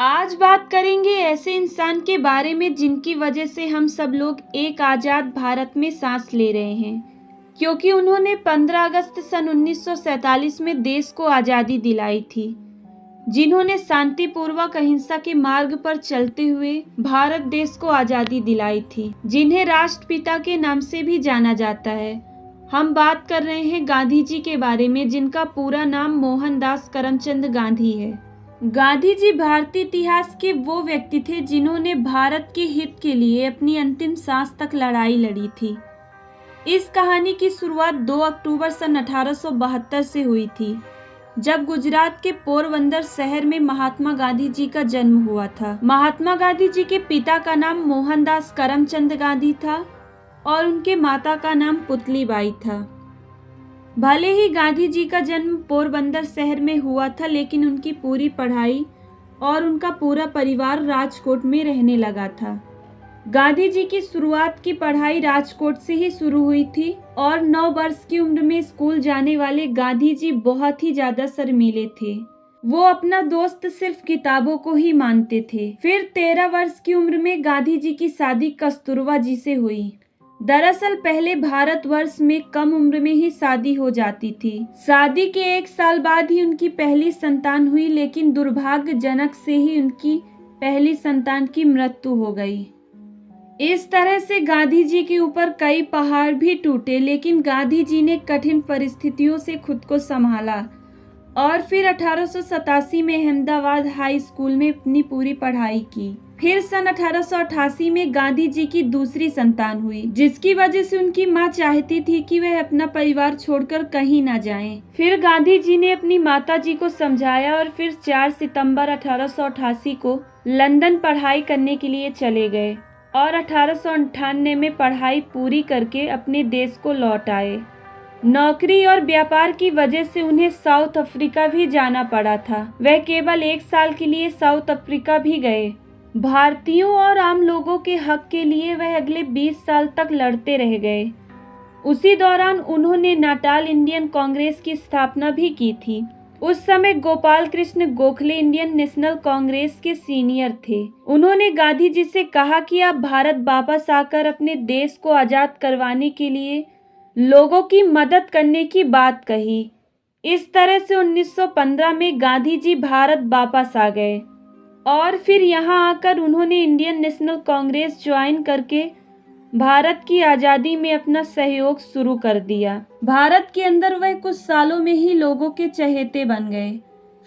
आज बात करेंगे ऐसे इंसान के बारे में जिनकी वजह से हम सब लोग एक आज़ाद भारत में सांस ले रहे हैं, क्योंकि उन्होंने 15 अगस्त सन 1947 में देश को आज़ादी दिलाई थी। जिन्होंने शांतिपूर्वक अहिंसा के मार्ग पर चलते हुए भारत देश को आज़ादी दिलाई थी, जिन्हें राष्ट्रपिता के नाम से भी जाना जाता है। हम बात कर रहे हैं गांधी जी के बारे में, जिनका पूरा नाम मोहनदास करमचंद गांधी है। गांधी जी भारतीय इतिहास के वो व्यक्ति थे जिन्होंने भारत के हित के लिए अपनी अंतिम सांस तक लड़ाई लड़ी थी। इस कहानी की शुरुआत 2 अक्टूबर सन 1872 से हुई थी, जब गुजरात के पोरबंदर शहर में महात्मा गांधी जी का जन्म हुआ था। महात्मा गांधी जी के पिता का नाम मोहनदास करमचंद गांधी था और उनके माता का नाम पुतलीबाई था। भले ही गांधी जी का जन्म पोरबंदर शहर में हुआ था, लेकिन उनकी पूरी पढ़ाई और उनका पूरा परिवार राजकोट में रहने लगा था। गांधी जी की शुरुआत की पढ़ाई राजकोट से ही शुरू हुई थी और 9 वर्ष की उम्र में स्कूल जाने वाले गांधी जी बहुत ही ज्यादा शर्मीले थे। वो अपना दोस्त सिर्फ किताबों को ही मानते थे। फिर 13 वर्ष की उम्र में गांधी जी की शादी कस्तूरबा जी से हुई। दरअसल पहले भारतवर्ष में कम उम्र में ही शादी हो जाती थी। शादी के 1 साल बाद ही उनकी पहली संतान हुई, लेकिन दुर्भाग्यजनक से ही उनकी पहली संतान की मृत्यु हो गई। इस तरह से गांधी जी के ऊपर कई पहाड़ भी टूटे, लेकिन गांधी जी ने कठिन परिस्थितियों से खुद को संभाला और फिर 1887 में अहमदाबाद हाई स्कूल में अपनी पूरी पढ़ाई की। फिर सन 1888 में गांधी जी की दूसरी संतान हुई, जिसकी वजह से उनकी मां चाहती थी कि वह अपना परिवार छोड़कर कहीं ना जाएं। फिर गांधी जी ने अपनी माता जी को समझाया और फिर 4 सितंबर 1888 को लंदन पढ़ाई करने के लिए चले गए और 1898 में पढ़ाई पूरी करके अपने देश को लौट आए। नौकरी और व्यापार की वजह से उन्हें साउथ अफ्रीका भी जाना पड़ा था। वह केवल 1 साल के लिए साउथ अफ्रीका भी गए। भारतीयों और आम लोगों के हक के लिए वह अगले 20 साल तक लड़ते रह गए। उसी दौरान उन्होंने नाटाल इंडियन कांग्रेस की स्थापना भी की थी। उस समय गोपाल कृष्ण गोखले इंडियन नेशनल कांग्रेस के सीनियर थे। उन्होंने गांधी जी से कहा कि आप भारत वापस आकर अपने देश को आज़ाद करवाने के लिए लोगों की मदद करने की बात कही। इस तरह से 1915 में गांधी जी भारत वापस आ गए और फिर यहाँ आकर उन्होंने इंडियन नेशनल कांग्रेस ज्वाइन करके भारत की आज़ादी में अपना सहयोग शुरू कर दिया। भारत के अंदर वह कुछ सालों में ही लोगों के चहेते बन गए।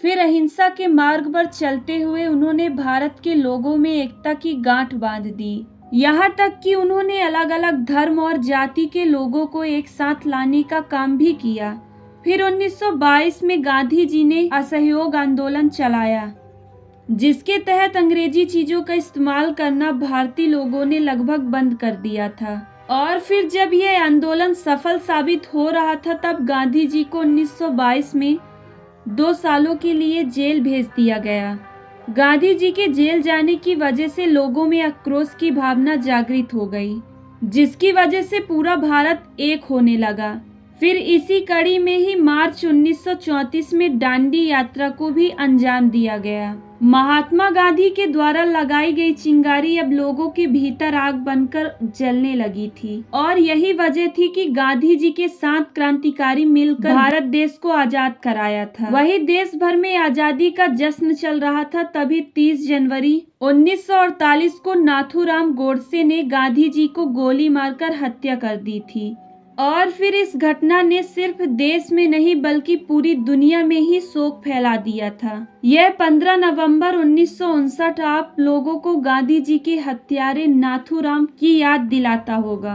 फिर अहिंसा के मार्ग पर चलते हुए उन्होंने भारत के लोगों में एकता की गांठ बांध दी। यहाँ तक कि उन्होंने अलग अलग धर्म और जाति के लोगों को एक साथ लाने का काम भी किया। फिर 1922 में गांधी जी ने असहयोग आंदोलन चलाया, जिसके तहत अंग्रेजी चीजों का इस्तेमाल करना भारतीय लोगों ने लगभग बंद कर दिया था। और फिर जब यह आंदोलन सफल साबित हो रहा था, तब गांधी जी को 1922 में 2 सालों के लिए जेल भेज दिया गया। गांधी जी के जेल जाने की वजह से लोगों में आक्रोश की भावना जागृत हो गई, जिसकी वजह से पूरा भारत एक होने लगा। फिर इसी कड़ी में ही मार्च 1934 में दांडी यात्रा को भी अंजाम दिया गया। महात्मा गांधी के द्वारा लगाई गई चिंगारी अब लोगों के भीतर आग बनकर जलने लगी थी और यही वजह थी कि गांधी जी के 7 क्रांतिकारी मिलकर भारत देश को आजाद कराया था। वही देश भर में आजादी का जश्न चल रहा था। तभी 30 जनवरी 1948 को नाथूराम गोडसे ने गांधी जी को गोली मारकर हत्या कर दी थी और फिर इस घटना ने सिर्फ देश में नहीं बल्कि पूरी दुनिया में ही शोक फैला दिया था। यह 15 नवंबर 1959 आप लोगों को गांधी जी के हत्यारे नाथूराम की याद दिलाता होगा।